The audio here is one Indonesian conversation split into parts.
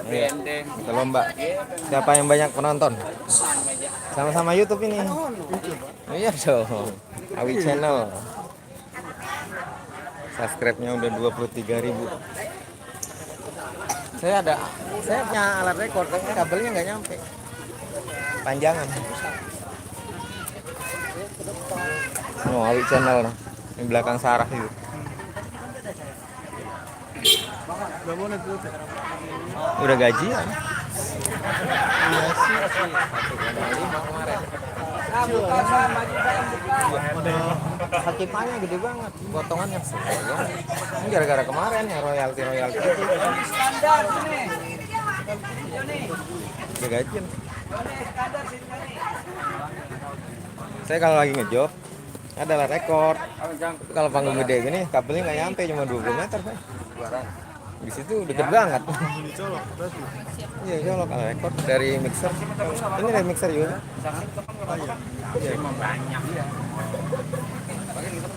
Iya, kita lomba. Siapa yang banyak penonton? Sama-sama YouTube ini. Oh, iya dong. Awi Channel. Subscribe-nya udah 23.000. Saya punya alat rekor, tapi kabelnya nggak nyampe. Panjangan. Oh, Awi Channel. Di belakang Sarah itu. Udah gajian. Sakipannya gede banget, potongannya sekian. Ini gara-gara kemarin ya royalti itu. Udah gajian. Saya kalau lagi ngejob adalah rekor. Kalau panggung gede gini kabelnya nggak nyampe, cuma 20 meter saya. Di situ deket banget. Iya, colok kalau rekor dari mixer. Ini dari mixer juga. Iya.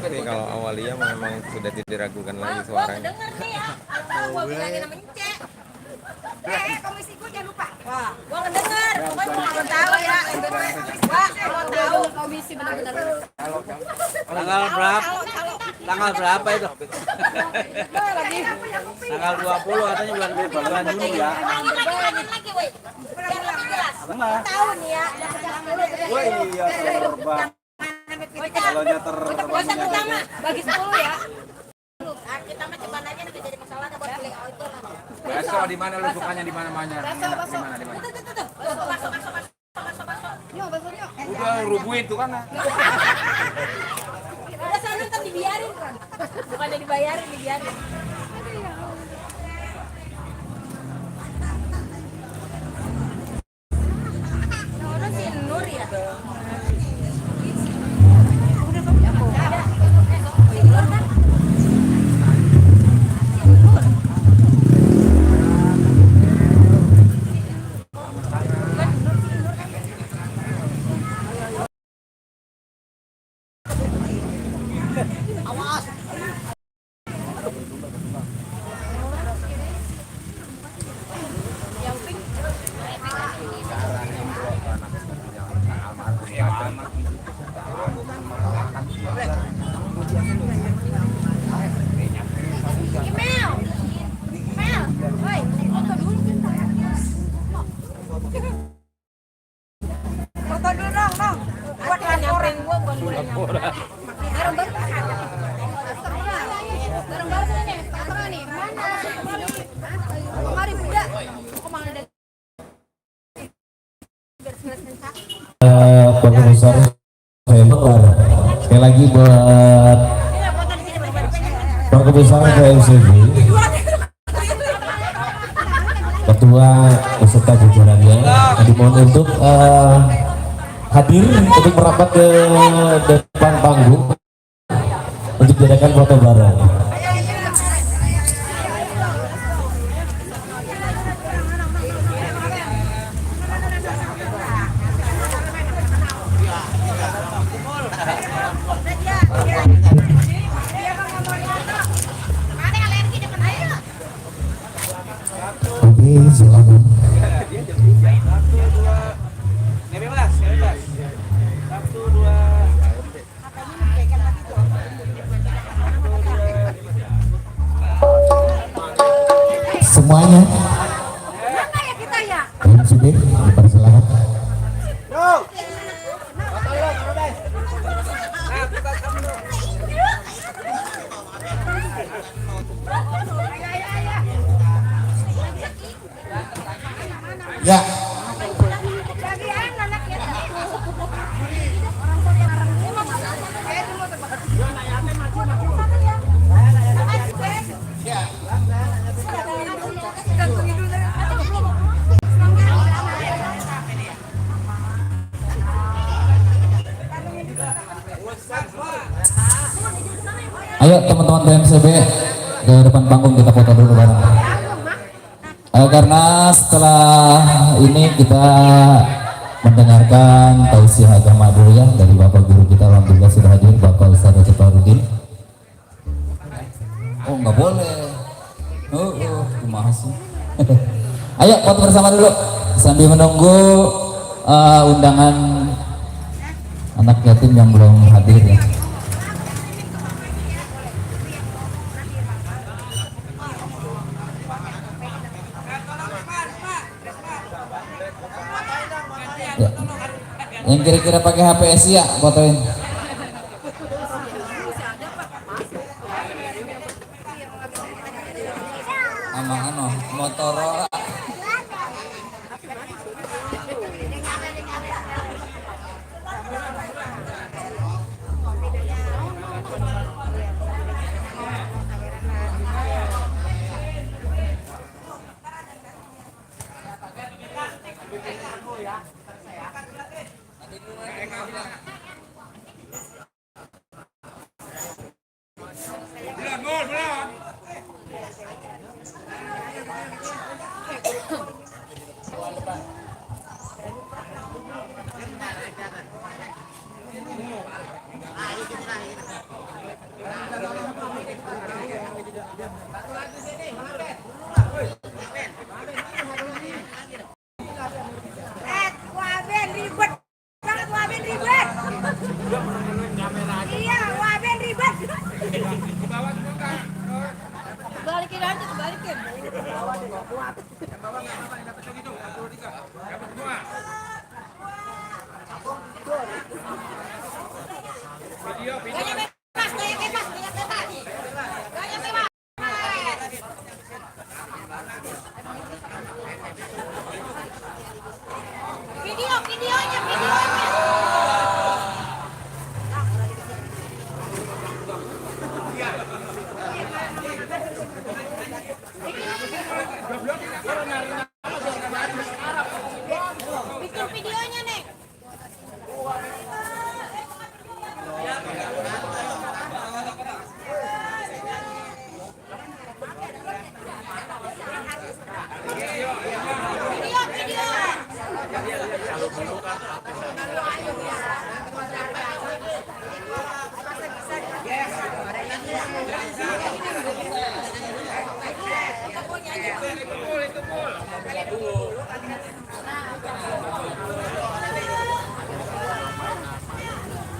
Ini kalau Awalia memang sudah tidak diragukan lagi suaranya. Gua bilangin sama Cek. Komisi gua jangan lupa. Wah, gua ngedenger. Pokoknya gua belum tahu ya. Gua belum tahu komisi benar-benar. Tanggal berapa? Tanggal berapa itu? Tanggal 20 katanya bulan Juni ya. Lagi, woi. Benar. Tahu nih ya. Wah iya terbang. Kalau nyeter Bosan pertama bagi 10 ya. Kita mah coba aja nanti jadi masalah buat beli itu lah. Besok di mana lu sukanya di mana-mana? Di mana? Udah rubuhin tuh kan. Udah sana ntar dibiarin kan. Bukannya dibayarin, dibiarin. Orang si Nur ya. Foto dulu dong. Buat nyamperin gua buat nyamperin. Barang baru nih. Mana nih? Mana? Kemari beda. Kemana ada? Pengurusan saya Mekar. Sekali lagi buat pengurusan PMCB, ketua beserta jajarannya dimohon untuk hadir untuk merapat ke depan panggung untuk dijadikan foto bareng. Oke, silakan. Semuanya. Mana ya kita ya? Sudah, dipersilakan. Ya. Ayo teman-teman PMCB ke depan panggung kita foto dulu bareng. Karena setelah ini kita mendengarkan tausiah agama dulu ya dari Bapak Guru kita, alhamdulillah Ayo foto bersama dulu sambil menunggu undangan anak yatim yang belum hadir ya. Ya. Yang kira-kira pakai HPS ya fotoin. Ama Motorola. Waben ribet banget, Waben ribet. Iya, Waben ribet. Balikin aja, balikin. Gaya bebas, gaya bebas, gaya bebas. Gaya bebas. Videonya. Bikin videonya, Nek.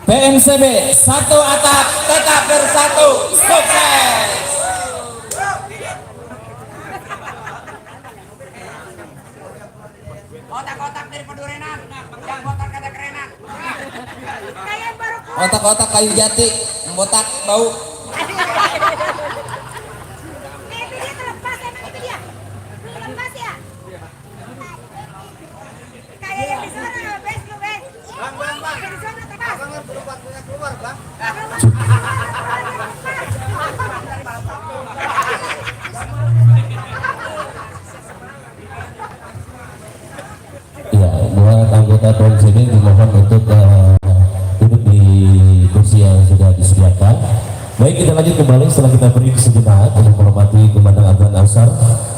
PMCB satu atap tetap bersatu, sukses. Otak-otak dari pedurenan, yang botak kata kerenan. Kayak baru Otak-otak kayu jati, botak bau. itu dia terlepas, emang itu dia. Terlepas ya. Kayak yang di sana, Bes, lu Bes. Yang di sana terlepas. Ya, buat anggota PMCB dimohon untuk duduk di kursi yang sudah disediakan. Baik, kita lanjut kembali setelah kita beri sejenak untuk menghormati Komandan Afgan Ansar.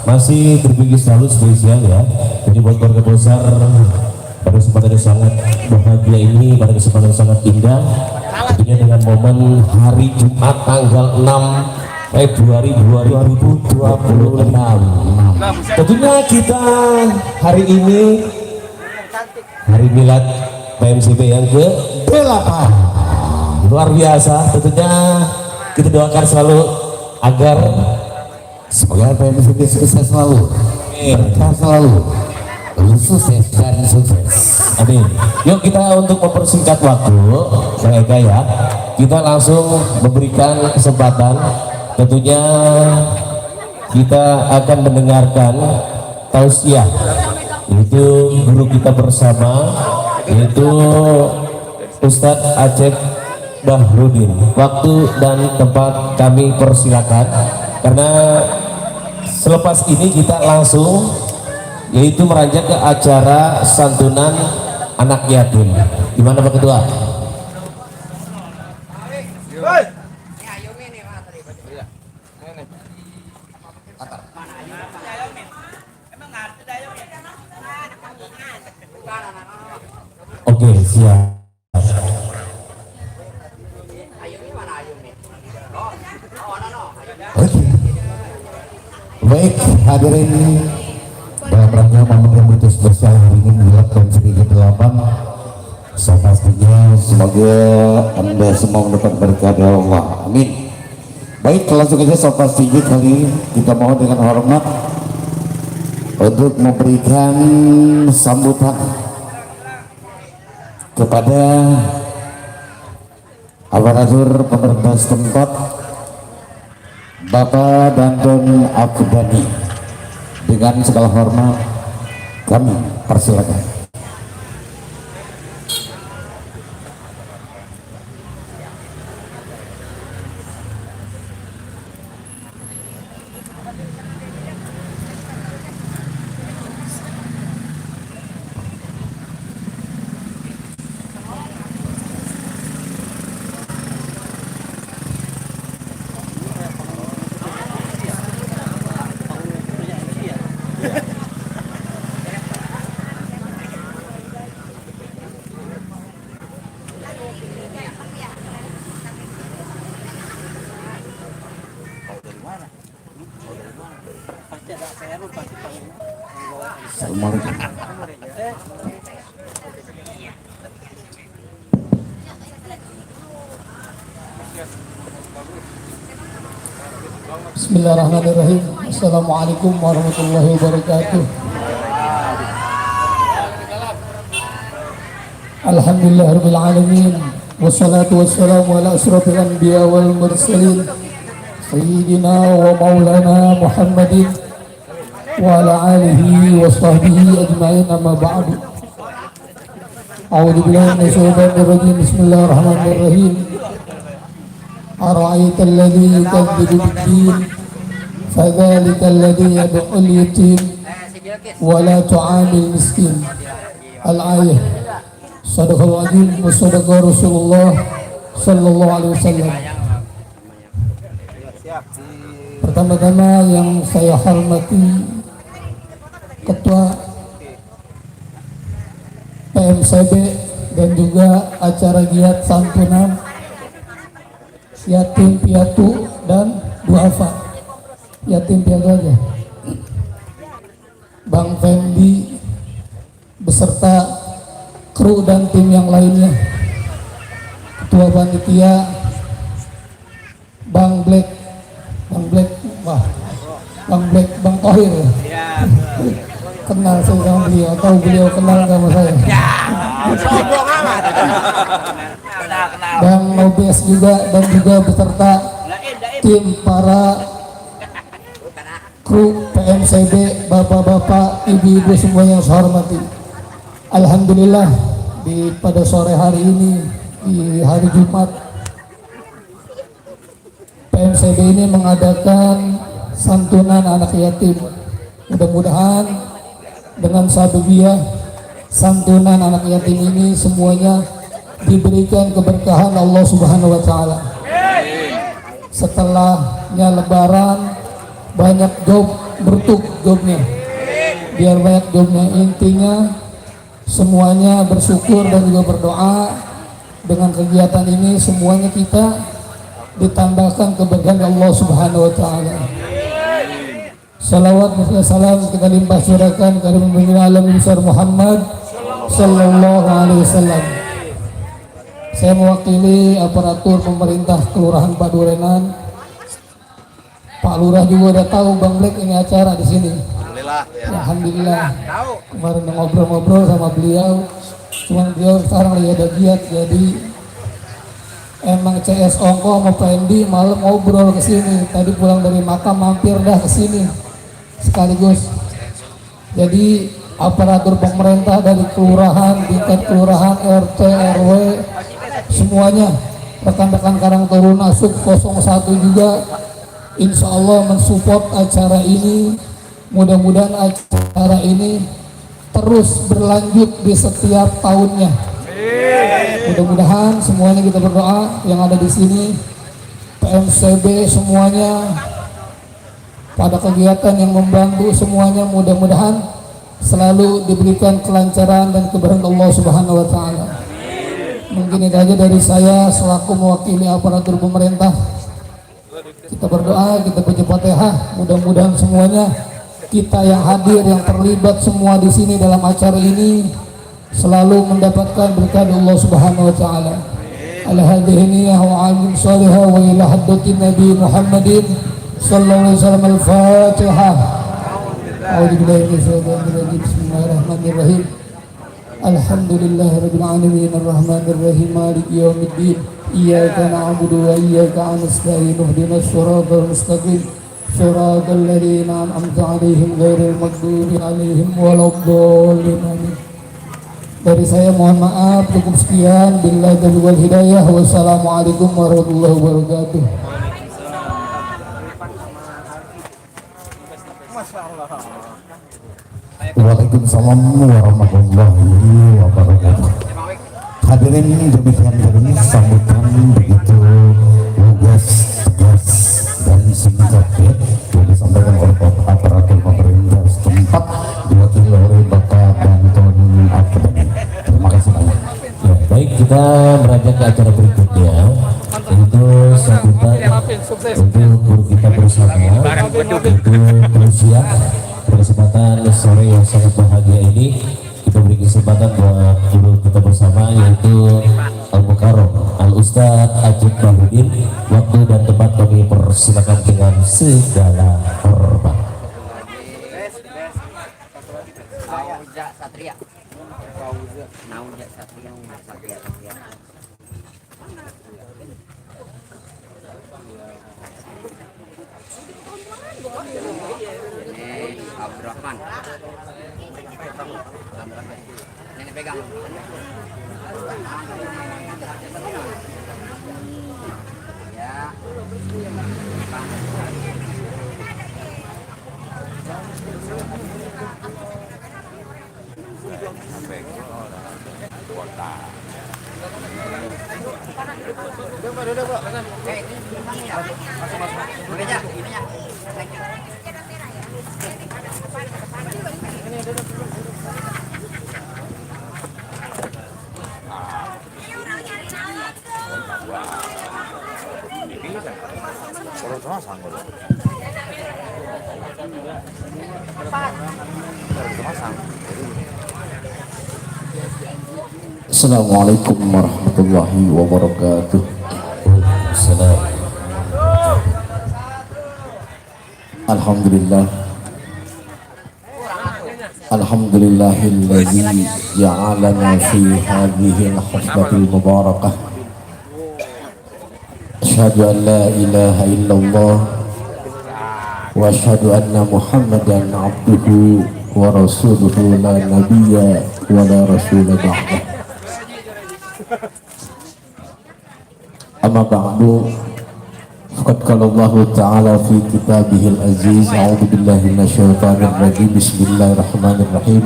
Masih berpikir selalu spesial ya. Jadi buat keluarga besar pada kesempatan yang sangat bahagia ini, pada kesempatan yang sangat indah, tentunya dengan momen hari Jumat tanggal 6 Februari 2026. Tentunya kita hari ini hari milad PMCB yang ke-8. Luar biasa, tentunya kita doakan selalu agar semoga PMCB sukses selalu, berkah selalu, sukses dan sukses. Amin. Yuk kita untuk mempersingkat waktu mereka ya, kita langsung memberikan kesempatan. Tentunya kita akan mendengarkan tausiah, yaitu guru kita bersama, yaitu Ustadz Acep Bahrudin. Waktu dan tempat kami persilakan, karena selepas ini kita langsung yaitu meranjak ke acara santunan anak yatim. Gimana Pak Ketua? Oke, siap. Oke. Baik, hadirin dalam semuanya momen yang betul spesial hari ini menjelaskan sedikit delapan. So pastinya semoga Anda semua mendapat berkah dari Allah. Amin. Baik, langsung saja so pastinya kali ini kita mohon dengan hormat untuk memberikan sambutan kepada aparatur pemerintah setempat Bapak Danton Akudani. Dengan segala hormat kami persilakan. Assalamualaikum. Bismillahirrahmanirrahim. Assalamualaikum warahmatullahi wabarakatuh. Alhamdulillahirabbil alamin. Wassalatu wassalamu ala asyrofil anbiya wal mursalin sayyidina wa maulana Muhammadin wa ala alihi wa sahbihi ajma'in, amma ba'du. A'udzu billahi minasyaitonir rajim. Bismillahirrahmanirrahim. Ara'aita alladhi yukadzibu bid-din fadzalika alladhi yad'ul yatim wa la tu'amil miskin. Al-ayah. Sadaqallahu azim wa sadaqa Rasulullah sallallahu alaihi wasallam. Pertama-tama yang saya hormati Ketua PMCB dan juga acara giat santunan yatim piatu dan duafa. Yatim piatu aja. Bang Fendi beserta kru dan tim yang lainnya, Ketua Panitia Bang Black, Bang Tohir ya. Kenal saya sama beliau, tahu beliau kenal sama saya. Bang Nobes juga, dan juga beserta tim para kru PMCB, bapak-bapak, ibu-ibu semua yang saya hormati. Alhamdulillah pada sore hari ini, di hari Jumat, PMCB ini mengadakan santunan anak yatim. Mudah-mudahan dengan sababiyah santunan anak yatim ini semuanya diberikan keberkahan Allah Subhanahu wa taala. Setelahnya lebaran banyak job bertuk jobnya. Biar banyak jobnya, intinya semuanya bersyukur dan juga berdoa. Dengan kegiatan ini semuanya kita ditambahkan keberkahan Allah Subhanahu wa taala. Salawat dan salam kita limpah curahkan kepada pemimpin alam besar Muhammad sallallahu alaihi wasallam. Saya mewakili aparatur pemerintah Kelurahan Padurenan. Pak Lurah juga udah tahu Bang Black ini acara di sini. Alhamdulillah. Ya. Alhamdulillah. Kemarin ngobrol-ngobrol sama beliau. Cuman beliau sekarang lagi ada giat, jadi emang CS Ongko sama Pendi malam ngobrol ke sini. Tadi pulang dari makam mampir dah ke sini sekaligus. Jadi aparatur pemerintah dari kelurahan, tingkat kelurahan, RT, RW, semuanya, rekan-rekan Karang Taruna Sub 01 juga insya Allah mensupport acara ini. Mudah-mudahan acara ini terus berlanjut di setiap tahunnya. Mudah-mudahan semuanya kita berdoa yang ada di sini, PMCB semuanya, pada kegiatan yang membantu semuanya, mudah-mudahan selalu diberikan kelancaran dan keberkahan Allah Subhanahu wa taala. Mungkin itu aja dari saya selaku mewakili aparatur pemerintah. Kita berdoa, kita baca Fatihah, mudah-mudahan semuanya kita yang hadir, yang terlibat semua di sini dalam acara ini selalu mendapatkan berkah dari Allah Subhanahu wa taala. Al-hadhihi wa alim salihah wa ila hadratin Nabi Muhammadin sallallahu alaihi wasallam. Al-Fatihah. A'udzu billahi minasyaitonir rajim. Bismillahirrahmanirrahim. Alhamdulillahirabbil alamin arrahmanir rahim maliki yaumiddin. Iyyaka na'budu wa iyyaka nasta'in. Ihdinas siratal mustaqim. Siratal ladzina an'amta 'alaihim ghairil maghdubi 'alaihim waladdallin. Amin. Dari saya mohon maaf, cukup sekian. Billahi taufiq wal hidayah. Wassalamualaikum warahmatullahi wabarakatuh. Waalaikumsalam warahmatullahi wabarakatuh. Hadirin demikian tadi sambutan begitu lugas, tegas dan singkat ya, yang disampaikan oleh aparatur pemerintah setempat diwakili oleh Bapak Banton Abdani. Terima kasih banyak. Ya, baik, kita beranjak ke acara berikutnya, yaitu sambutan untuk guru kita bersama, yaitu Rusia. Kesempatan sore yang sangat bahagia ini kita beri kesempatan buat guru kita bersama, yaitu Al-Mukarram Al-Ustadz Ajib Bahudin. Waktu dan tempat kami persilakan dengan segala hormat. Abdurrahman. Nenek pegang. Ya. Assalamualaikum warahmatullahi wabarakatuh. Salam. Alhamdulillah. Alhamdulillahilladzi ja'alana fi hadhihi al-haflatil mubarakah. Asyhadu an la ilaha illallah wa asyhadu anna Muhammadan abduhu wa rasuluhu la nabiyya wa la rasula ba'dah. Amma ba'du, faqad qala Allah ta'ala fi kitabihil aziz, a'udzu billahi minasyaitonir rajim, bismillahirrahmanirrahim.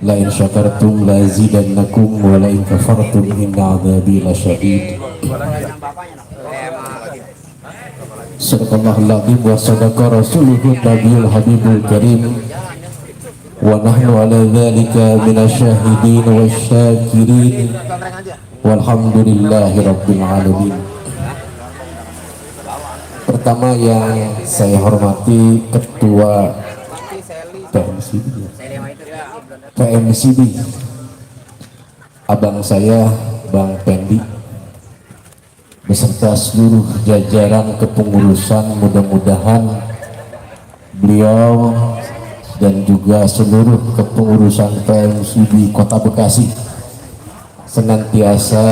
La in syakartum la azidannakum wa la in kafartum inna 'adzabi lasyadid. Sadaqallahul azim wa sadaqa rasuluhun nabiyul habibul karim wa nahnu ala dzalika minasyahidin wasyakirin walhamdulillahi rabbil alamin. Pertama yang saya hormati Ketua PMCB, abang saya Bang Pendi, beserta seluruh jajaran kepengurusan. Mudah-mudahan beliau dan juga seluruh kepengurusan PMCB Kota Bekasi senantiasa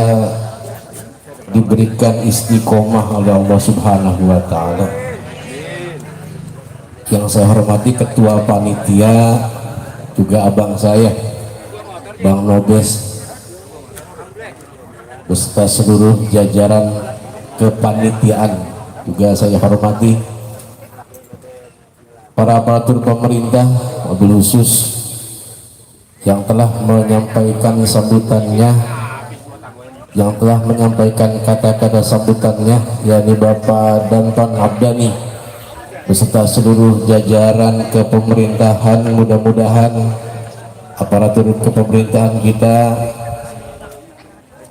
diberikan istiqomah oleh Allah Subhanahu wa taala. Yang saya hormati Ketua Panitia, juga abang saya Bang Nobes, beserta seluruh jajaran kepanitiaan juga saya hormati. Para aparatur pemerintah, wabil khusus yang telah menyampaikan sambutannya, yang telah menyampaikan kata-kata sambutannya, yakni Bapak Danton Abdani beserta seluruh jajaran kepemerintahan. Mudah-mudahan aparatur kepemerintahan kita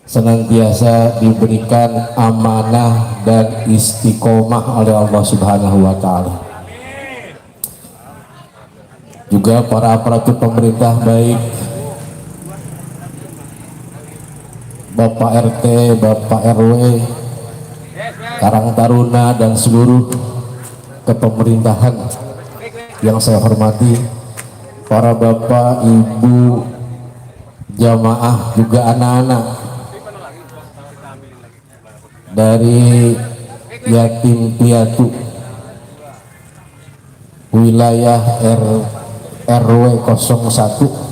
senantiasa diberikan amanah dan istiqomah oleh Allah Subhanahu wa taala. juga para aparatur pemerintah baik Bapak RT, Bapak RW, Karang Taruna dan seluruh kepemerintahan yang saya hormati, para bapak, ibu, jamaah, juga anak-anak dari yatim piatu wilayah RW 01.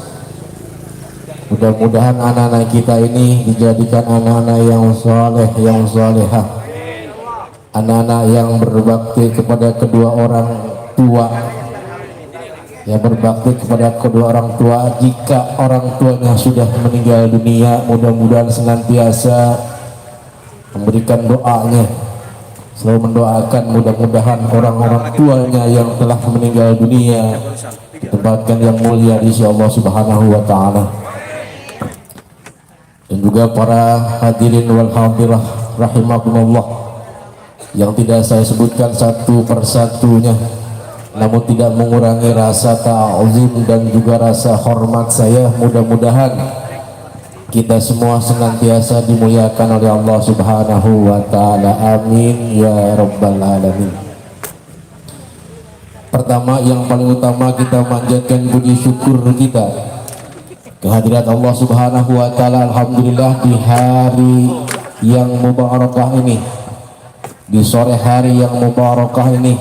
Mudah-mudahan anak-anak kita ini dijadikan anak-anak yang soleh, yang solehah, anak-anak yang berbakti kepada kedua orang tua, yang berbakti kepada kedua orang tua. Jika orang tuanya sudah meninggal dunia, mudah-mudahan senantiasa memberikan doanya, selalu mendoakan mudah-mudahan orang-orang tuanya yang telah meninggal dunia ditempatkan yang mulia di sisi Allah Subhanahu wa taala. Dan juga para hadirin wal hadirah rahimakumullah yang tidak saya sebutkan satu persatunya, namun tidak mengurangi rasa ta'zim dan juga rasa hormat saya. Mudah-mudahan kita semua senantiasa dimuliakan oleh Allah Subhanahu wa taala. Amin ya rabbal alamin. Pertama, yang paling utama, kita manjatkan puji syukur kita kehadirat Allah Subhanahu wa taala. Alhamdulillah, di hari yang mubarakah ini, di sore hari yang mubarakah ini,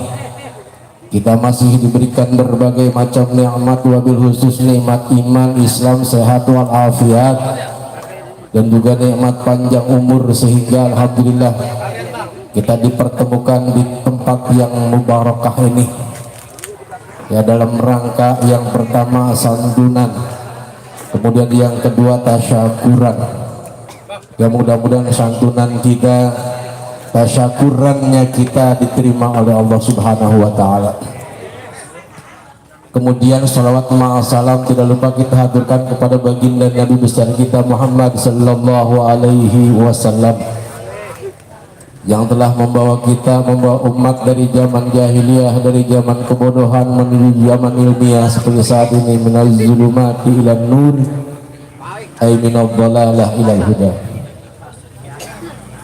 kita masih diberikan berbagai macam nikmat, wabil khusus nikmat iman, Islam, sehat wal afiat, dan juga nikmat panjang umur, sehingga alhamdulillah kita dipertemukan di tempat yang mubarakah ini, ya, dalam rangka yang pertama santunan, kemudian yang kedua tasyakuran. Ya, mudah-mudahan santunan kita, tasyakurannya kita diterima oleh Allah Subhanahu wa taala. Kemudian salawat ma'asalam tidak lupa kita haturkan kepada baginda Nabi besar kita Muhammad sallallahu alaihi wasallam, yang telah membawa kita, membawa umat dari zaman jahiliyah, dari zaman kebodohan menuju zaman ilmiah seperti saat ini, minaz zulumati ilan nur, ay minadh dhalalah ilal huda.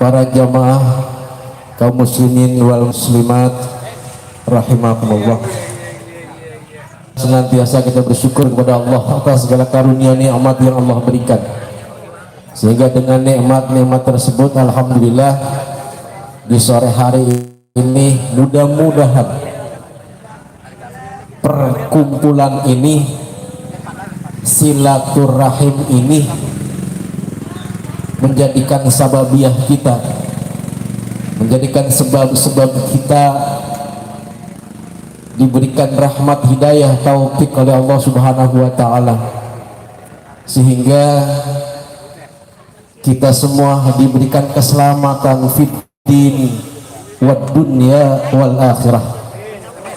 Para jamaah kaum muslimin wal muslimat rahimakumullah, senantiasa kita bersyukur kepada Allah atas segala karunia nikmat yang Allah berikan, sehingga dengan nikmat-nikmat tersebut alhamdulillah di sore hari ini mudah-mudahan perkumpulan ini, silaturahim ini menjadikan sababiah kita, menjadikan sebab-sebab kita diberikan rahmat, hidayah, taufik oleh Allah Subhanahu wa taala, sehingga kita semua diberikan keselamatan fiddin wad dunya wal akhirah,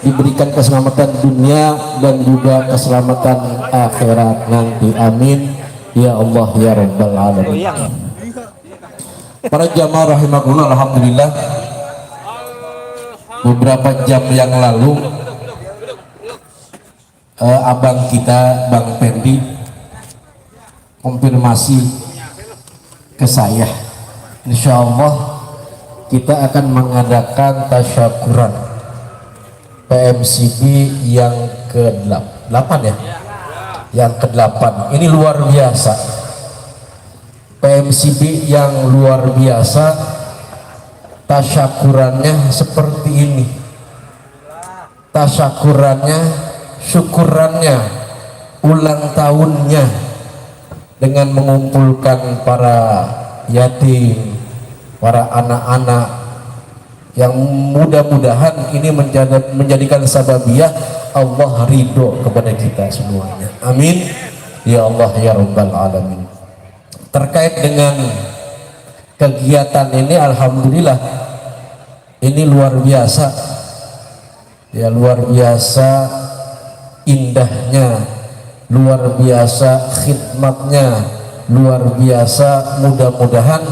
diberikan keselamatan dunia dan juga keselamatan akhirat nanti. Amin ya Allah ya rabbal alamin. Para jamaah rahimakumullah, alhamdulillah beberapa jam yang lalu abang kita Bang Pendi konfirmasi ke saya, insya Allah kita akan mengadakan tasyakuran PMCB yang ke-8 ya, yang ke-8. Ini luar biasa, PMCB yang luar biasa. Tasyakurannya seperti ini, tasyakurannya, syukurannya, ulang tahunnya dengan mengumpulkan para yatim, para anak-anak, yang mudah-mudahan ini menjadikan sababiah Allah ridho kepada kita semuanya. Amin ya Allah ya rabbal alamin. Terkait dengan kegiatan ini, alhamdulillah ini luar biasa ya, luar biasa indahnya, luar biasa khidmatnya, luar biasa. Mudah-mudahan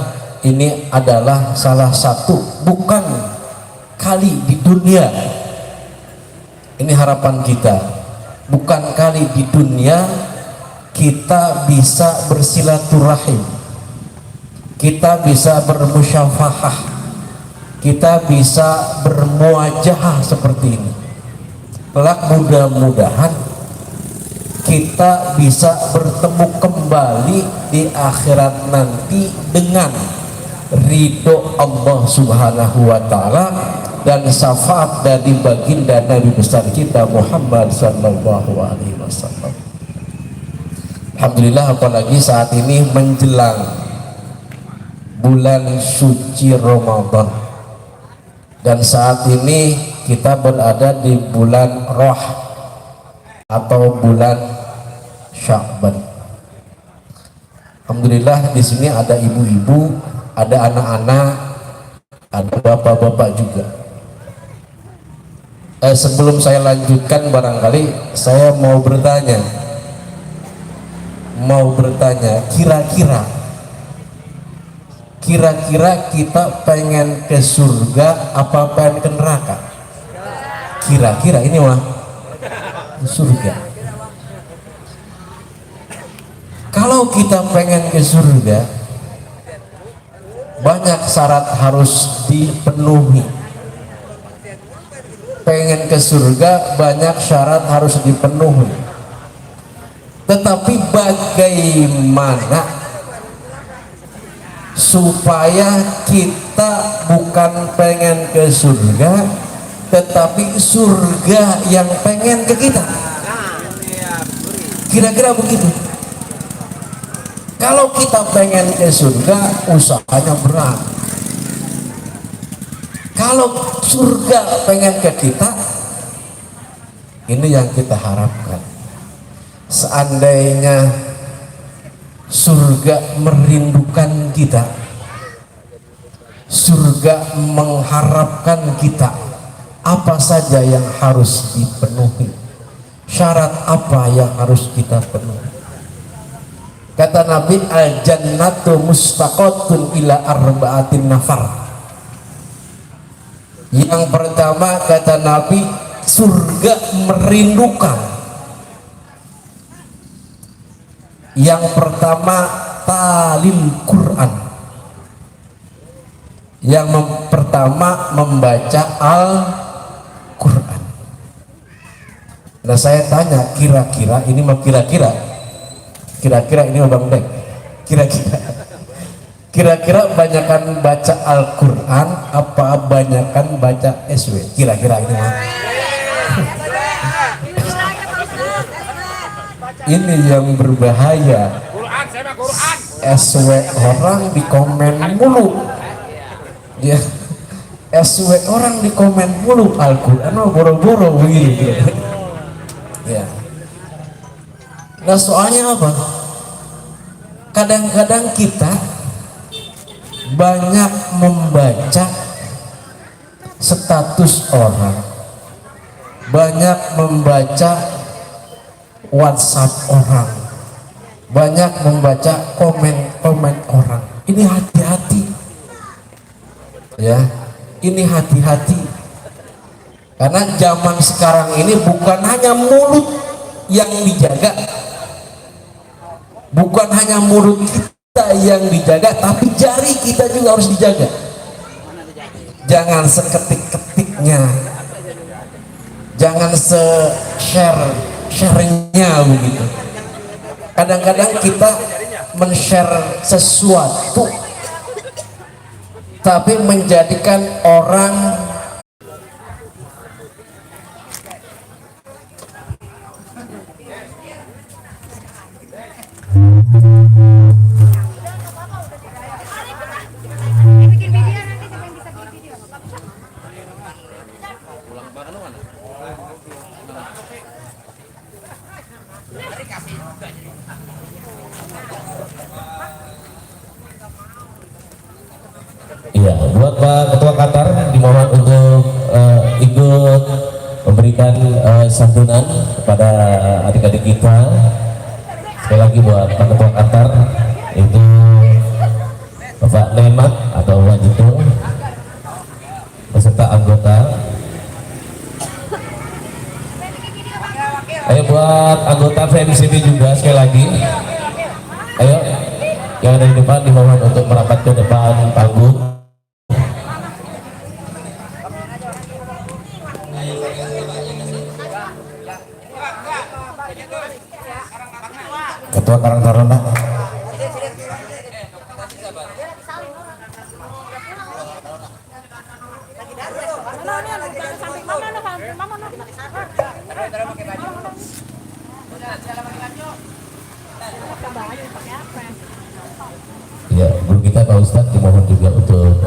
ini adalah salah satu, bukan kali di dunia, ini harapan kita bukan kali di dunia kita bisa bersilaturahim, kita bisa bermusyafahah, kita bisa bermuajahah seperti ini. Kelak mudah-mudahan kita bisa bertemu kembali di akhirat nanti dengan ridho Allah Subhanahu wa Ta'ala dan syafaat dari baginda Nabi besar kita Muhammad sallallahu alaihi wasallam. Alhamdulillah, apalagi saat ini menjelang bulan suci Ramadan, dan saat ini kita berada di bulan Roh atau bulan Sya'ban. Alhamdulillah, di sini ada ibu-ibu, ada anak-anak, ada bapak-bapak juga. Sebelum saya lanjutkan, barangkali saya mau bertanya, kira-kira kita pengen ke surga apa pengen ke neraka? Kira-kira ini mah surga. Kalau kita pengen ke surga, banyak syarat harus dipenuhi. Pengen ke surga banyak syarat harus dipenuhi. Tetapi bagaimana supaya kita bukan pengen ke surga, tetapi surga yang pengen ke kita? Kira-kira begitu. Kalau kita pengen ke surga, usahanya berat. Kalau surga pengen ke kita, ini yang kita harapkan. Seandainya surga merindukan kita, surga mengharapkan kita, apa saja yang harus dipenuhi? Syarat apa yang harus kita penuhi? Kata Nabi, al-jannatu mustaqatun ila arba'atin nafar. Yang pertama, kata Nabi, surga merindukan. Yang pertama, talil Quran. Yang pertama, membaca Al-Quran. Nah, saya tanya, kira-kira ini mah kira-kira ini mah Bang Dek, kira-kira banyakan baca Al-Quran apa banyakan baca SW? Kira-kira ini mah. Ini yang berbahaya. SW orang di komen mulu. Ya, SW orang di komen mulu, Al-Quran mah boro-boro begitu. Ya. Nah, soalnya apa? Kadang-kadang kita banyak membaca status orang, banyak membaca WhatsApp orang, banyak membaca komen-komen orang. Ini hati-hati, ya, ini hati-hati, karena zaman sekarang ini bukan hanya mulut yang dijaga, bukan hanya mulut kita yang dijaga, tapi jari kita juga harus dijaga. Jangan seketik-ketiknya, jangan se-share-nya begitu. Kadang-kadang kita men-share sesuatu tapi menjadikan orang Iya, buat Pak Ketua Qatar dimohon untuk ikut memberikan santunan kepada adik-adik kita. Sekali lagi buat Pak Ketua Qatar itu Bapak Nemat atau Wajito beserta anggota. Ayo buat anggota fans ini juga sekali lagi. Ayo, yang ada di depan dimohon untuk merapat ke depan panggung. Ketua Karang Taruna. Ya, guru kita Pak Ustadz dimohon juga untuk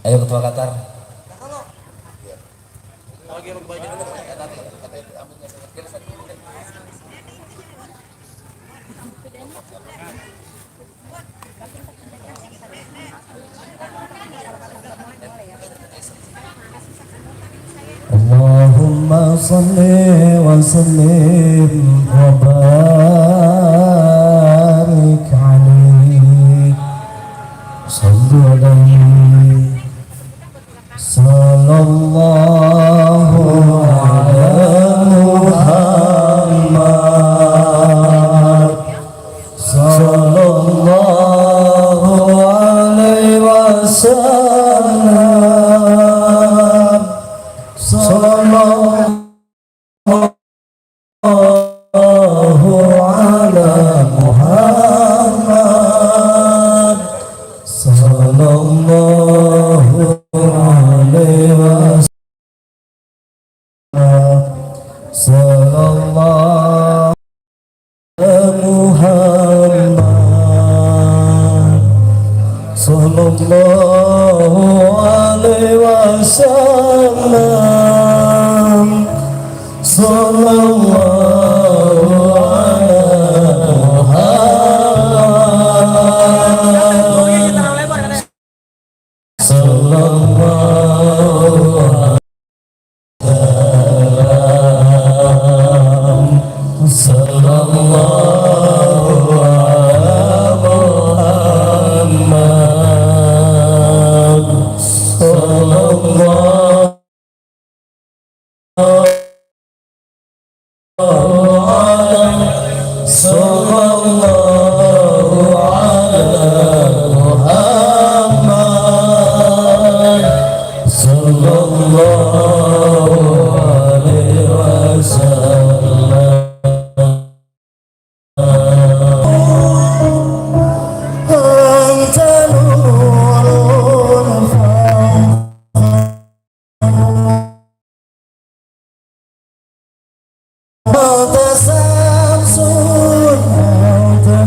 ayo Ketua Qatar. Allahumma salli wa sallim wa barik alaihi sallu alaihi sallallahu ala Muhammad sallallahu alaihi wasallam sallallahu ala Muhammad sallallahu alaihi wasallam sallallahu Muhammad sallallahu alaihi wasallam sallallahu ala Muhammad sallallahu sallallahu ala Muhammad sallallahu sallallahu ala Muhammad sallallahu alaihi wasallam. Anta nurun anta samsun anta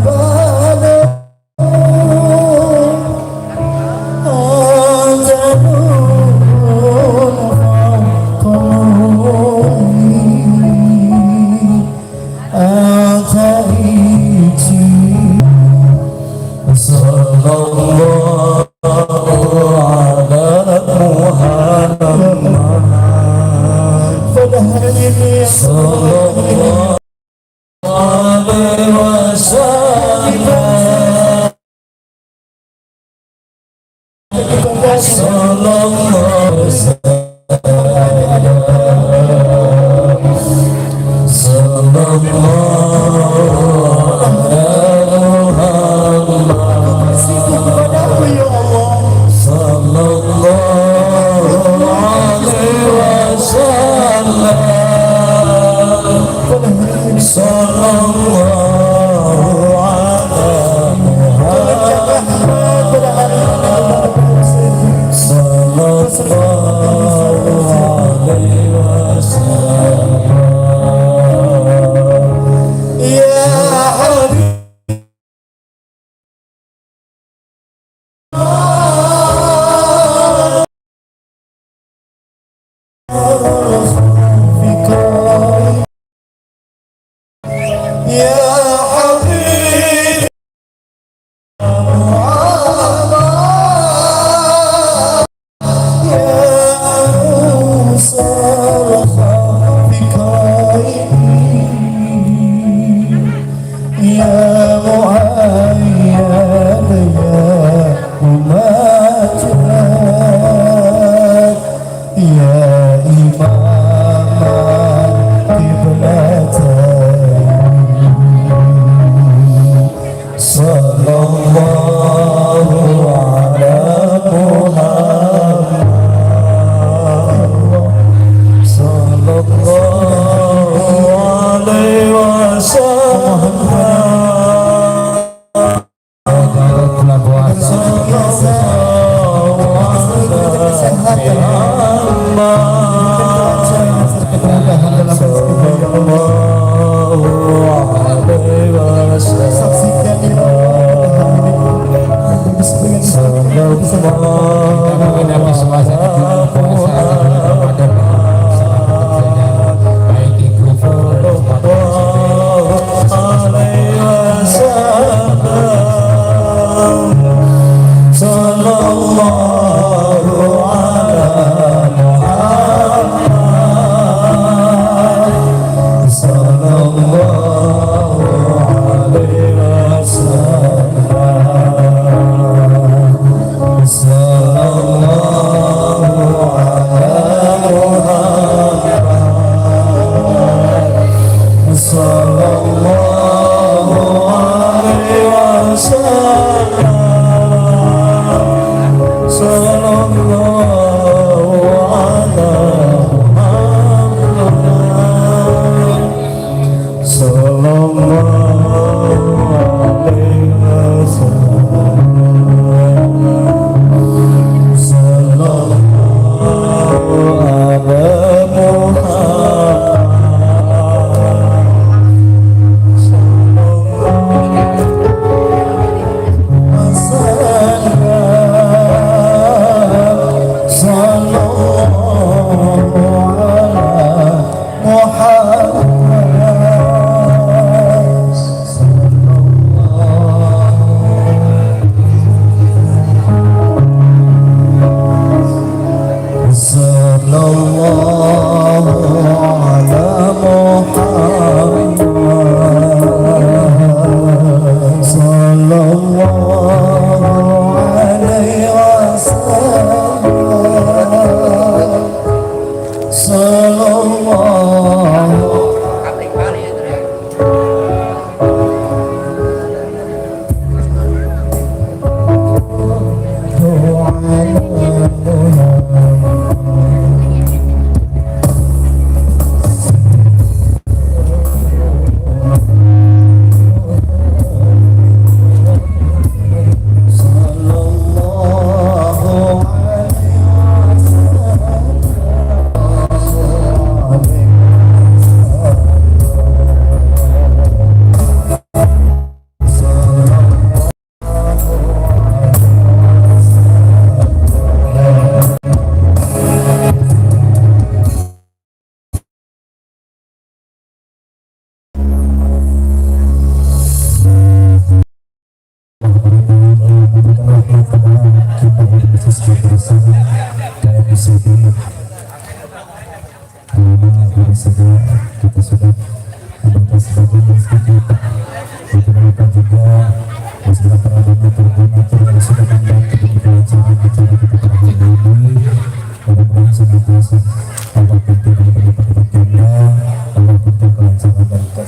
مؤيد يا ممجد يا إمام قبلتين صلى الله على محمد صلى الله عليه وسلم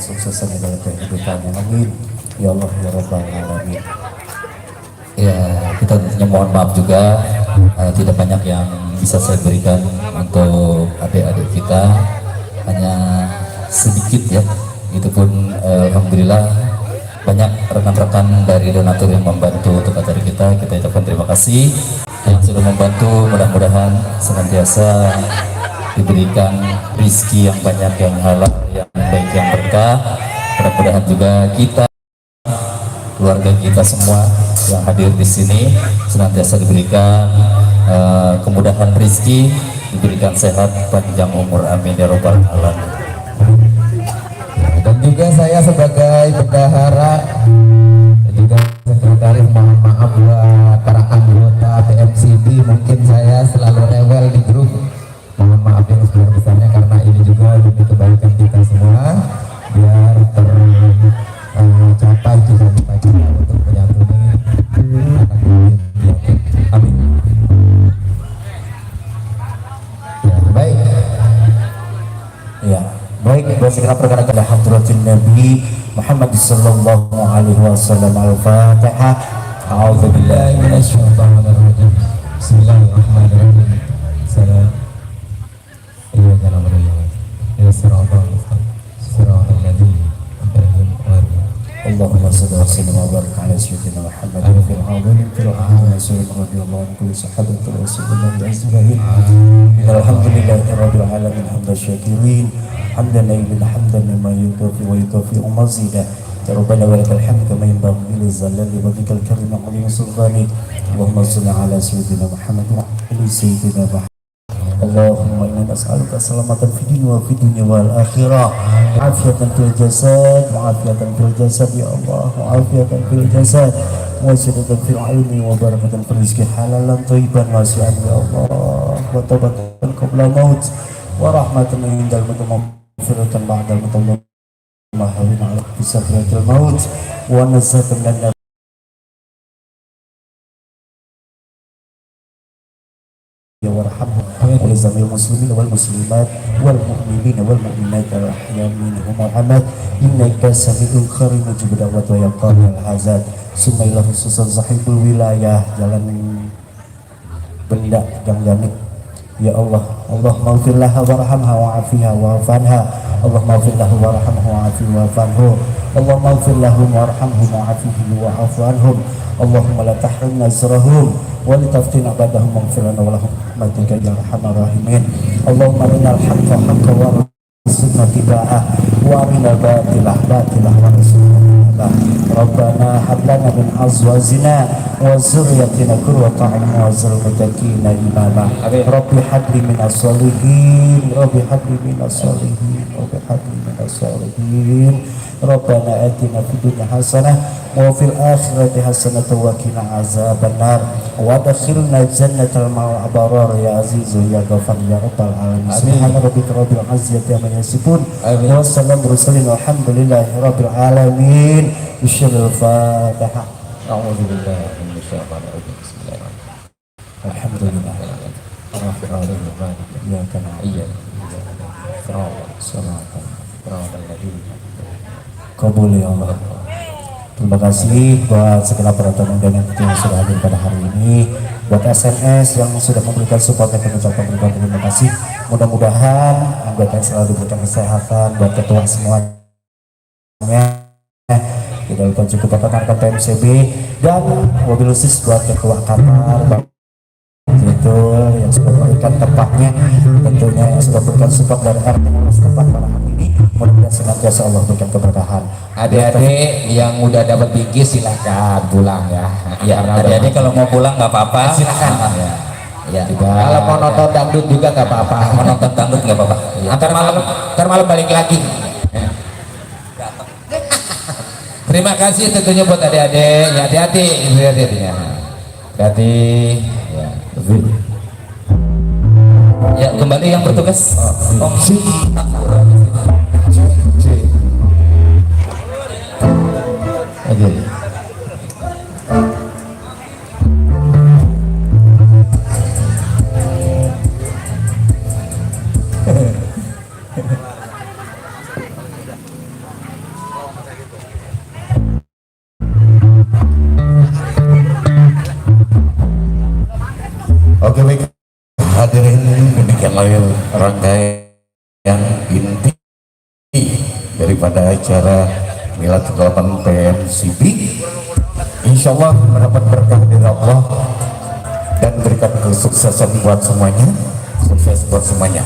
kesuksesan dalam kehidupan. Amin. Ya Allah ya Rabbal Alamin. Ya, kita tentunya mohon maaf juga tidak banyak yang bisa saya berikan untuk adik-adik kita, hanya sedikit ya. Itu pun alhamdulillah banyak rekan-rekan dari donatur yang membantu untuk acara kita. Kita ucapkan terima kasih yang sudah membantu. Mudah-mudahan senantiasa diberikan rizki yang banyak, yang halal, yang baik, yang berkah. Mudah-mudahan juga kita, keluarga kita semua yang hadir di sini senantiasa diberikan kemudahan rizki, diberikan sehat, panjang umur, amin ya robbal alamin. Dan juga saya sebagai bendahara dan juga sekretaris mohon maaf buat para anggota TMCB, mungkin saya selalu rewel di grup, mohon maaf yang sebesar-besarnya karena ini juga demi kebaikan kita semua biar tercapai Muhammad sallallahu alaihi wasallam. Al-Fatihah. A'udzu billahi minasyaitonir rajim. Bismillahirrahmanirrahim. Salam. Iya dalam berdoa. Ya siratal mustaqim. Siratal ladzina an'amta alaihim. Allahumma shalli wa sallim wa barik ala sayyidina Muhammad fil awwalin fil akhirin radhiyallahu anhu kulli sahabatin rasulillah ajma'in. Alhamdulillahi rabbil alamin hamdan syakirin hamdan naimin hamdan mimma yukafi wa yukafi mazidah. Ya Rabbana wa lakal hamd kama yanbaghi li jalali wajhikal karim wa 'azimi sultanik. Allahumma shalli ala sayyidina Muhammad wa ala sayyidina Muhammad. Allahumma inna nas'aluka salamatan fid dunya wa fid dunya wal akhirah, afiatan fil jasad, afiatan fil jasad ya Allah, afiatan fil jasad, wa sidatan fil ilmi wa barakatan fil rizqi halalan thayyiban wasi'an ya Allah, wa taubatan qabla maut wa rahmatan indal maut wa maghfiratan ba'dal maut wa hawin 'ala sakratil maut wa nazatan lana warhamhu wa li zamil muslimin wal muslimat wal mu'minin wal mu'minat al ahya minhum wal amad innaka samiul qareeb mujib da'wat wa yaqul al hazad sumailah khususan sahibul wilayah jalan benda yang janik ya Allah. Allah maghfir laha warhamha wa'afiha wa'afanha. Allah maghfir lahu warhamhu wa'afihi wa'afanhu. Allah maghfir lahum warhamhum wa'afihi wa'afanhum. Allahumma la tahrimna azrahum wa li taftina ba'dahum maghfirana wa lahum rahmatika ya arhamar rahimin. Allahumma arinal haqqa haqqan wa arzuqna ittiba'ah wa arinal batilah batilah wa arzuqna ijtinabah. Rabbana hab lana min azwajina wa dzurriyyatina qurrata a'yun waj'alna lil muttaqina imama. Rabbi habli minas sholihin, Rabbi habli minas sholihin, Rabbi habli minas sholihin. Rabbana atina fid dunya hasanah wa fil akhirati hasanah wa qina azabannar wa adkhilna jannatal ma'al abrar ya azizu ya ghafar ya rabbal alamin. Subhana rabbika rabbil izzati amma yasifun wa salamun mursalin walhamdulillahi rabbil alamin. Al-Fatihah. A'udzu billahi minasy syaithanir rajim. Bismillahirrahmanirrahim. Alhamdulillah. Ar-Rahmanir-Rahim. Iyyaka na'budu wa iyyaka nasta'in. Kabul ya Allah. Terima kasih buat segenap penonton undangan yang sudah hadir pada hari ini. Buat SNS yang sudah memberikan support dan mengucapkan terima kasih. Mudah-mudahan anggota selalu diberikan kesehatan. Buat ketua semuanya tidak lupa cukup rekan-rekan PMCB dan mobil khusus buat ketua kamar itu yang sudah memberikan tempatnya, tentunya yang sudah memberikan support dari RT tempat pada hari ini. Mudah-mudahan senantiasa Allah berikan keberkahan. Adik-adik yang udah dapat bingkis silahkan pulang ya. Ya, adik-adik kalau mau pulang nggak apa-apa. Silahkan. Ya. Kalau mau nonton dangdut juga nggak apa-apa. Mau nonton dangdut nggak apa-apa. Ya. Ntar malam balik lagi. Terima kasih tentunya buat adik-adik. Ya, hati-hati, hati-hati. Ya, kembali yang bertugas. Oke, baik. Hadirin, demikianlah rangkaian inti daripada acara Milad ke-8 PMCB. Insya Allah mendapat berkah dari Allah dan berikan kesuksesan buat semuanya, sukses buat semuanya.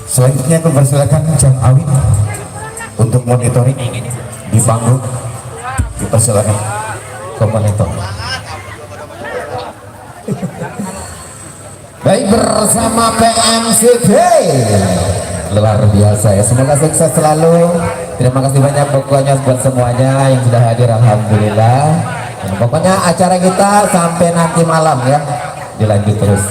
Selanjutnya aku persilakan Cang Awin untuk monitoring di panggung. Dipersilakan ke monitor. Baik, bersama PMCB luar biasa ya, semoga sukses selalu. Terima kasih banyak pokoknya buat semuanya yang sudah hadir, alhamdulillah. Dan pokoknya acara kita sampai nanti malam ya, dilanjut terus.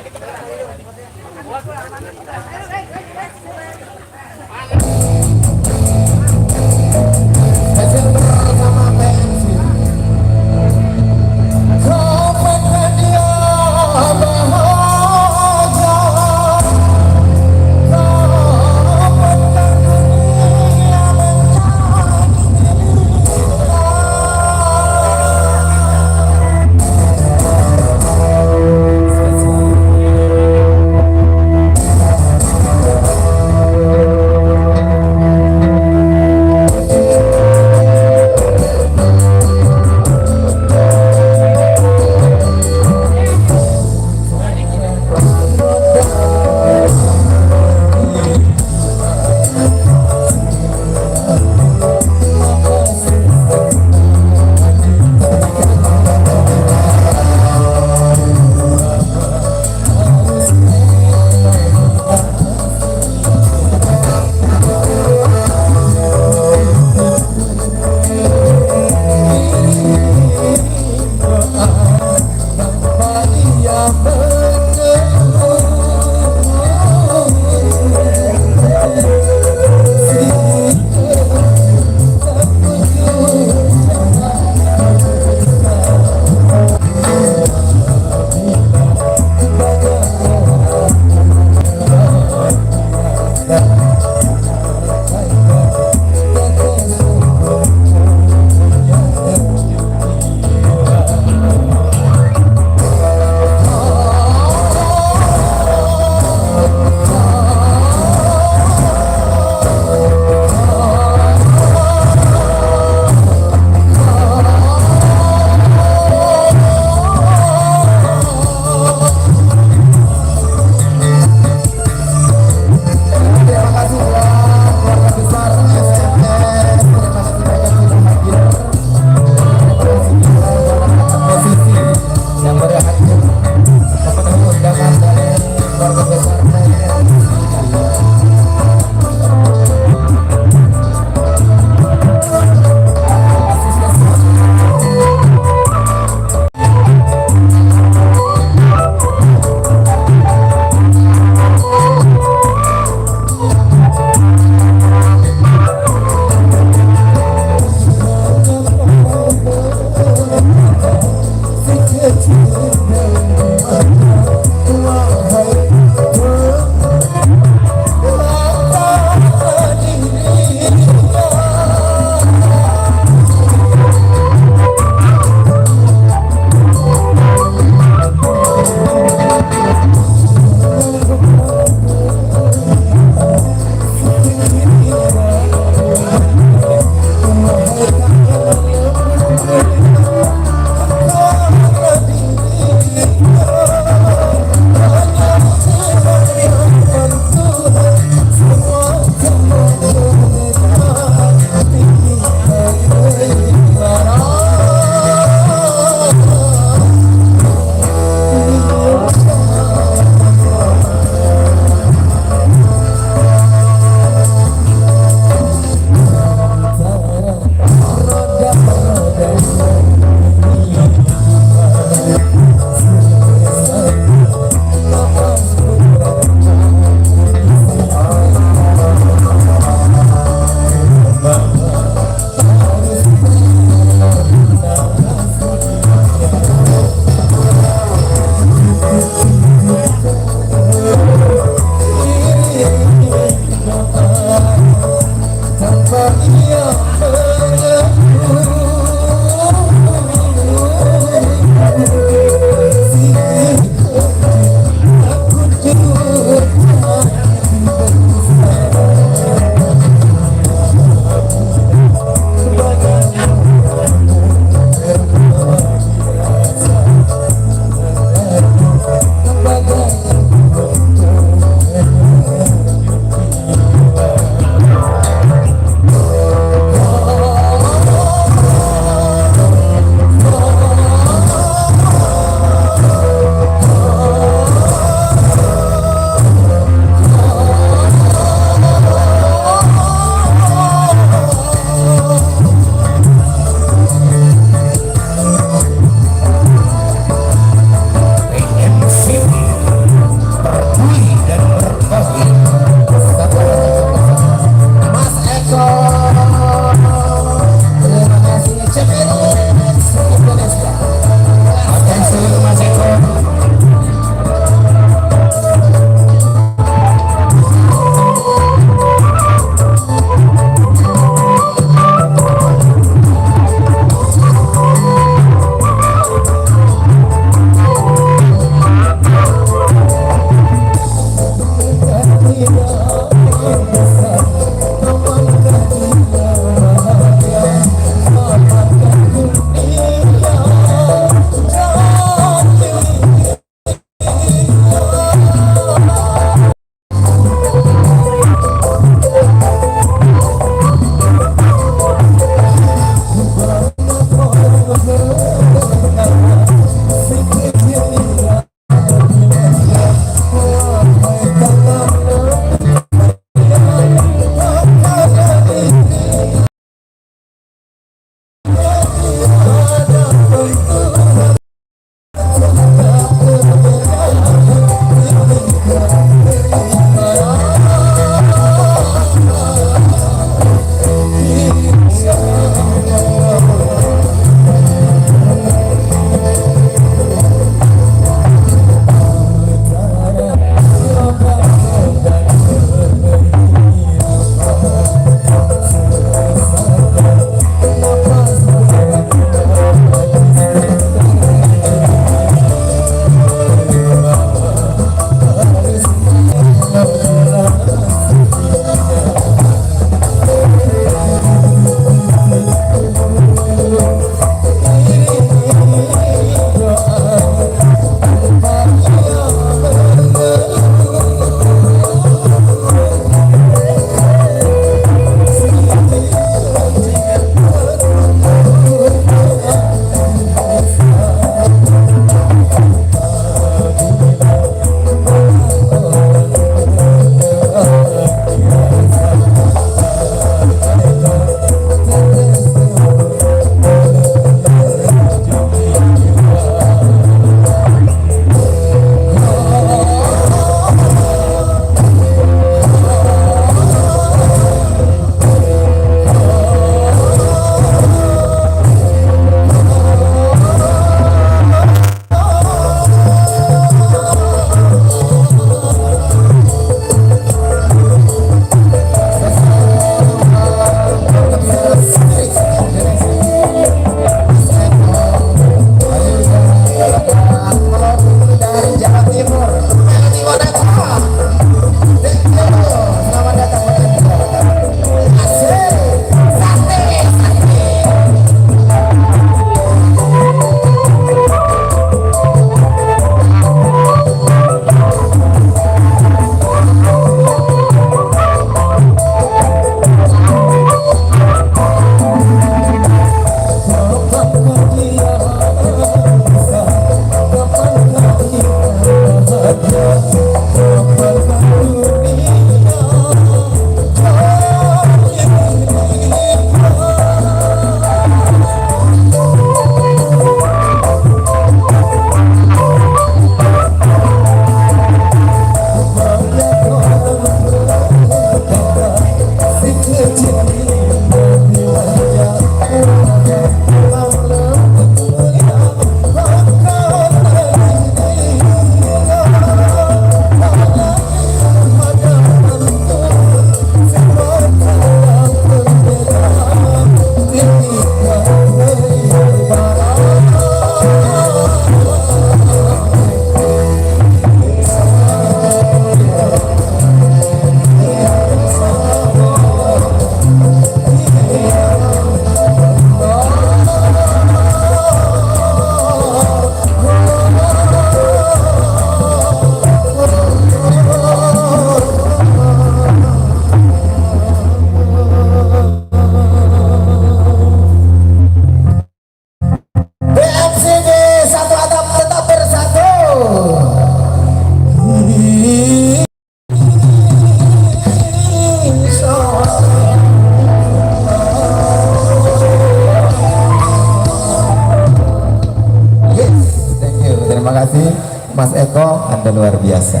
Terima kasih Mas Eko, Anda luar biasa.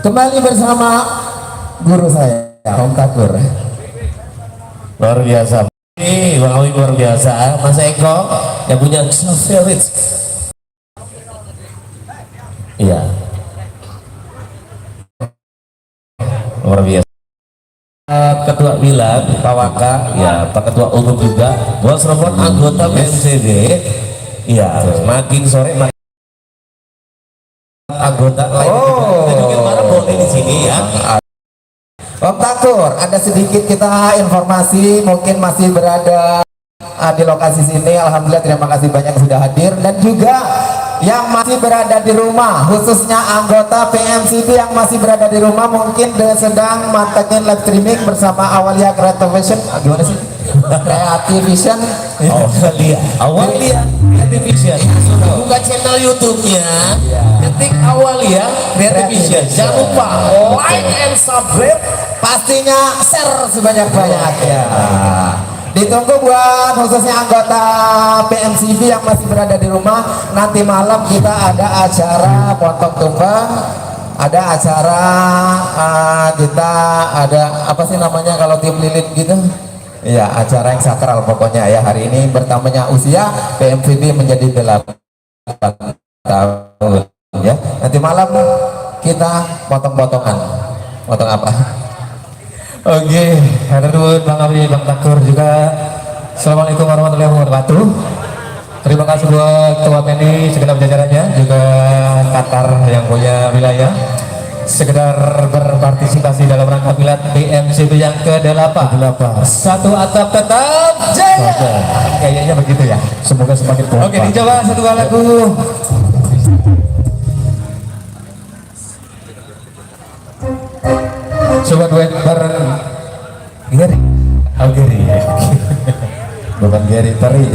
Kembali bersama guru saya, Om Takur. Luar biasa. Ini Bang Awi luar biasa. Mas Eko yang punya spirit. Iya. Luar biasa. Ketua Wilayah Pak Waka, ya Pak Ketua Umum juga, Bos Robot anggota BMCD, iya makin sore makin anggota lain. Tunjukin mana boleh di sini ya. Om Takur, ada sedikit kita informasi, mungkin masih berada di lokasi sini. Alhamdulillah, terima kasih banyak sudah hadir, dan juga yang masih berada di rumah, khususnya anggota PMCB yang masih berada di rumah, mungkin sedang mantengin live streaming bersama Awalia Creative Vision. Gimana sih? Creative Vision. Awalia Creative Vision. Buka channel YouTube-nya. Ketik Awalia Creative Vision. Jangan lupa like and subscribe. Pastinya share sebanyak-banyaknya. Ditunggu buat khususnya anggota PMCB yang masih berada di rumah. Nanti malam kita ada acara potong tumpeng, ada acara kita ada apa sih namanya kalau tim lilin gitu. Iya, acara yang sakral pokoknya ya. Hari ini bertambahnya usia PMCB menjadi 8 tahun ya. Nanti malam kita potong-potongan. Potong apa? Oke, hatur Bang Abi, Bang Takur juga. Assalamualaikum warahmatullahi wabarakatuh. Terima kasih buat Ketua PNI segenap jajarannya, juga Qatar yang punya wilayah, sekedar berpartisipasi dalam rangka milad BMCB yang ke-8. Satu atap tetap jaya. Kayaknya begitu ya. Semoga semakin kuat. Oke, dicoba satu lagu. Coba duet bareng Gary. Oh Gary. Bukan Gary Tari.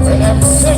BMCB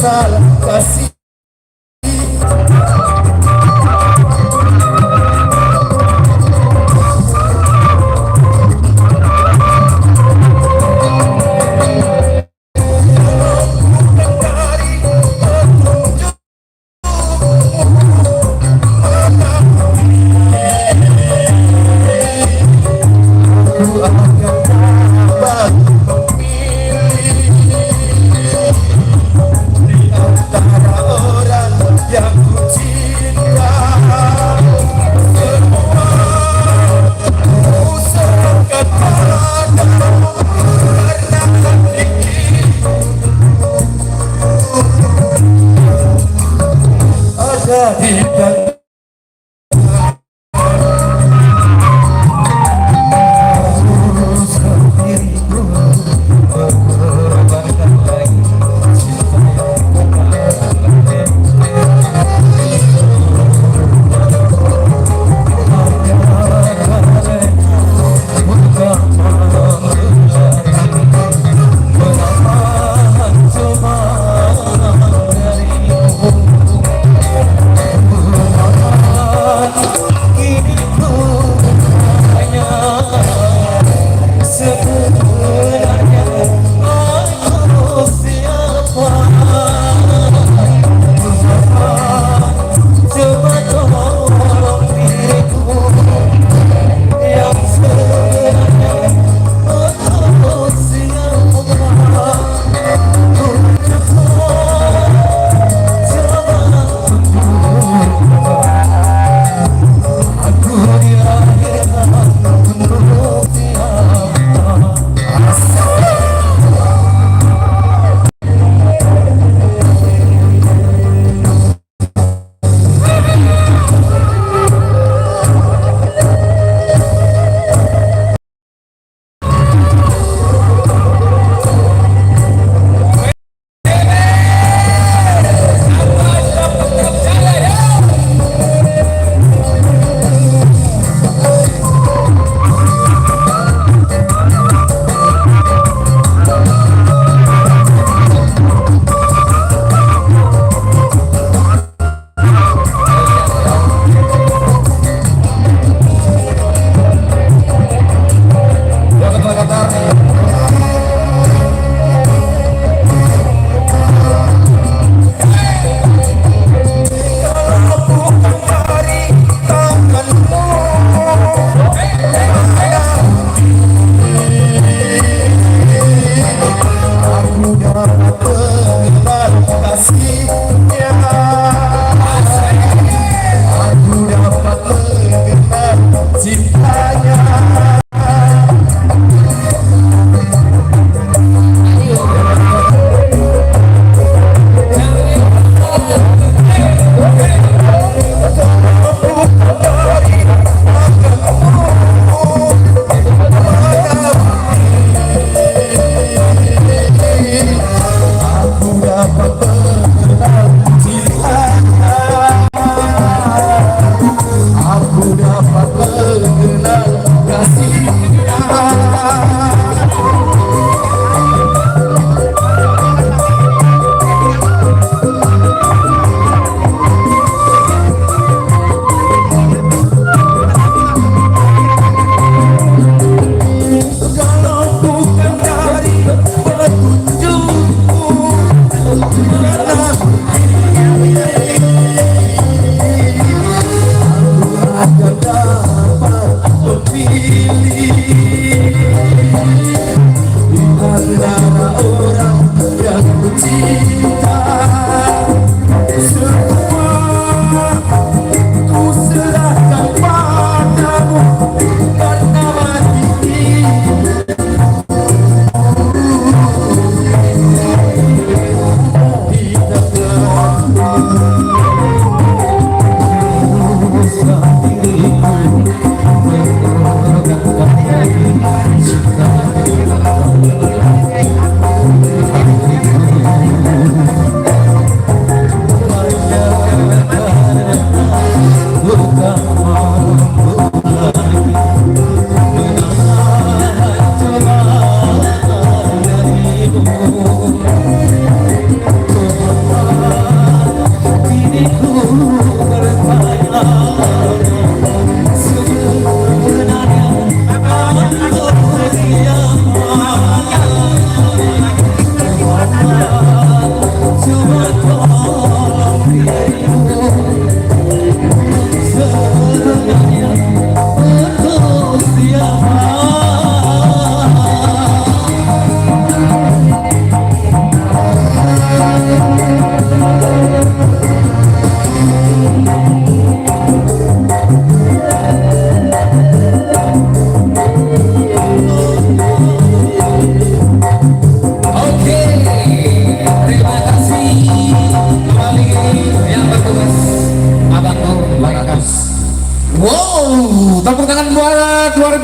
kenal kasih.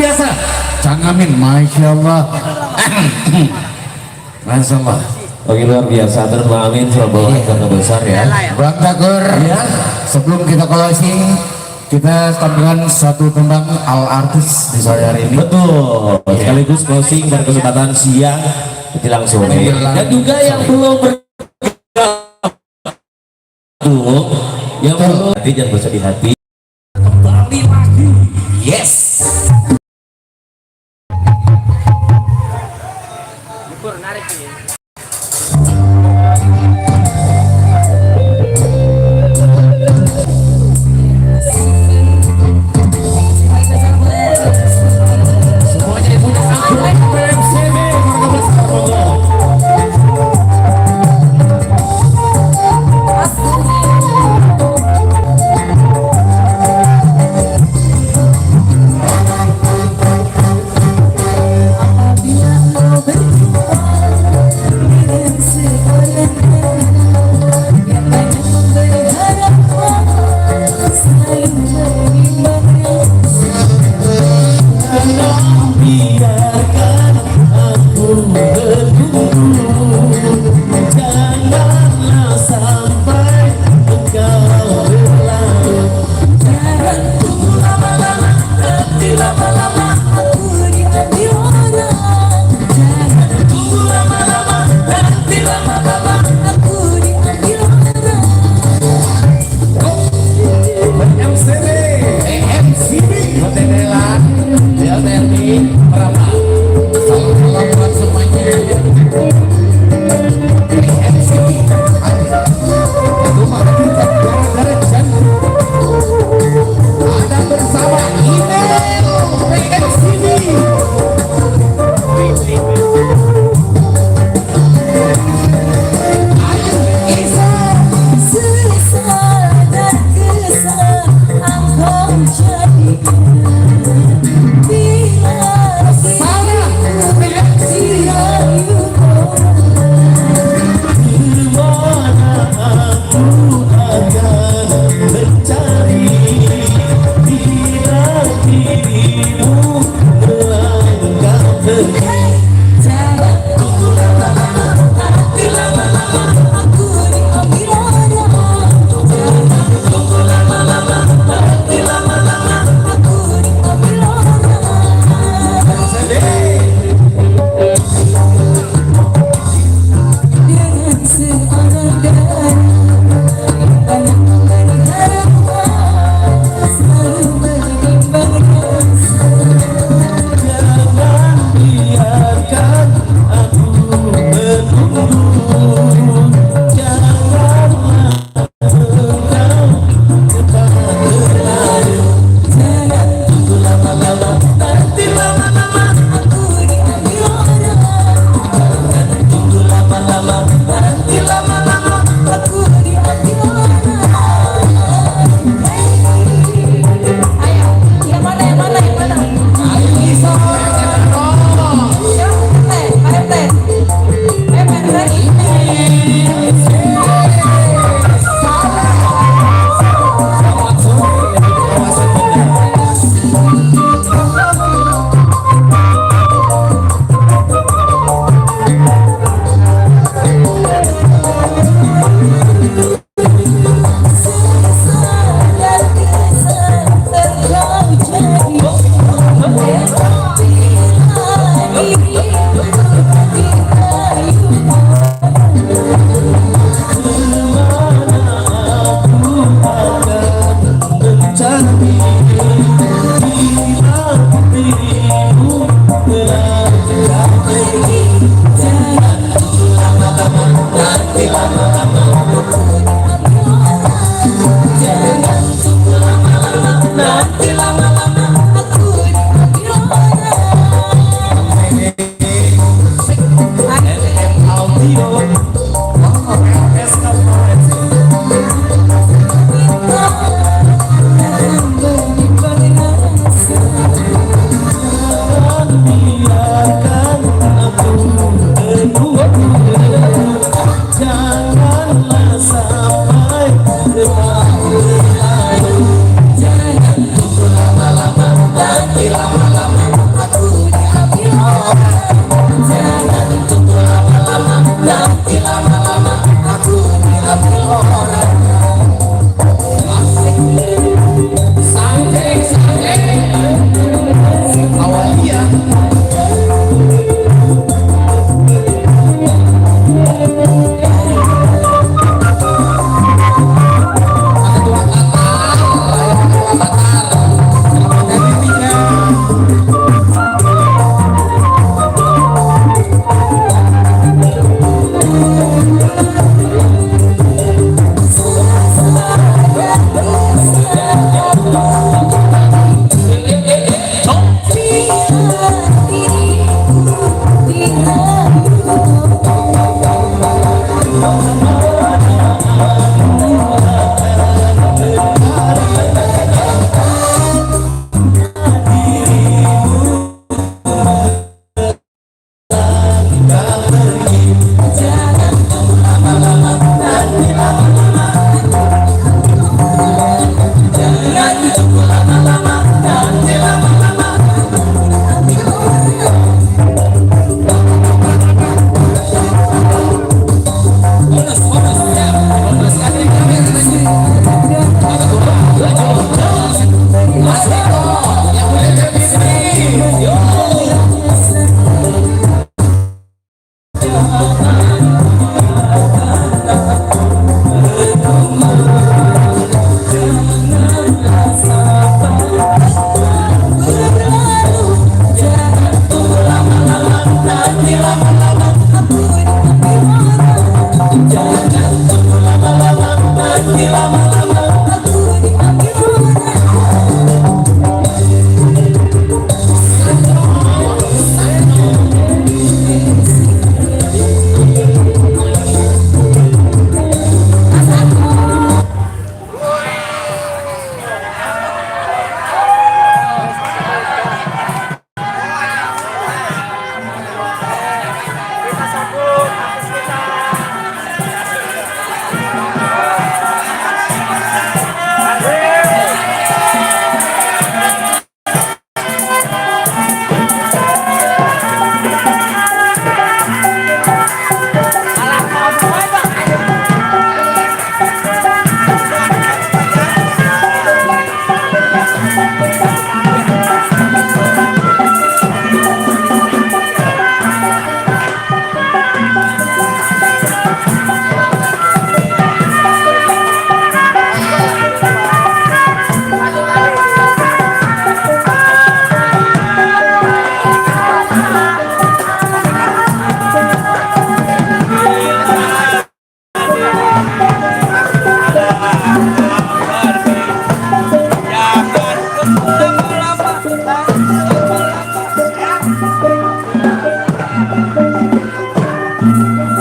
biasa. Cang Amin, Masya Allah. Masya Allah. Oke, luar biasa. Terus Bang Amin sudah bawa karena besar ya. Bang Takur, Ya. sebelum kita closing, kita tampilkan satu tembang Al Artis di sore hari ini. Betul. Sekaligus closing pada kesempatan siang menjelang sore. Dan juga yang belum bergabung, yang belum hati jangan bersedih hati. Kembali lagi. Yes.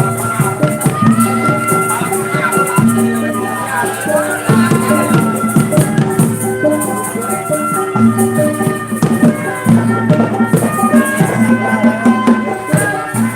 Alhamdulillah.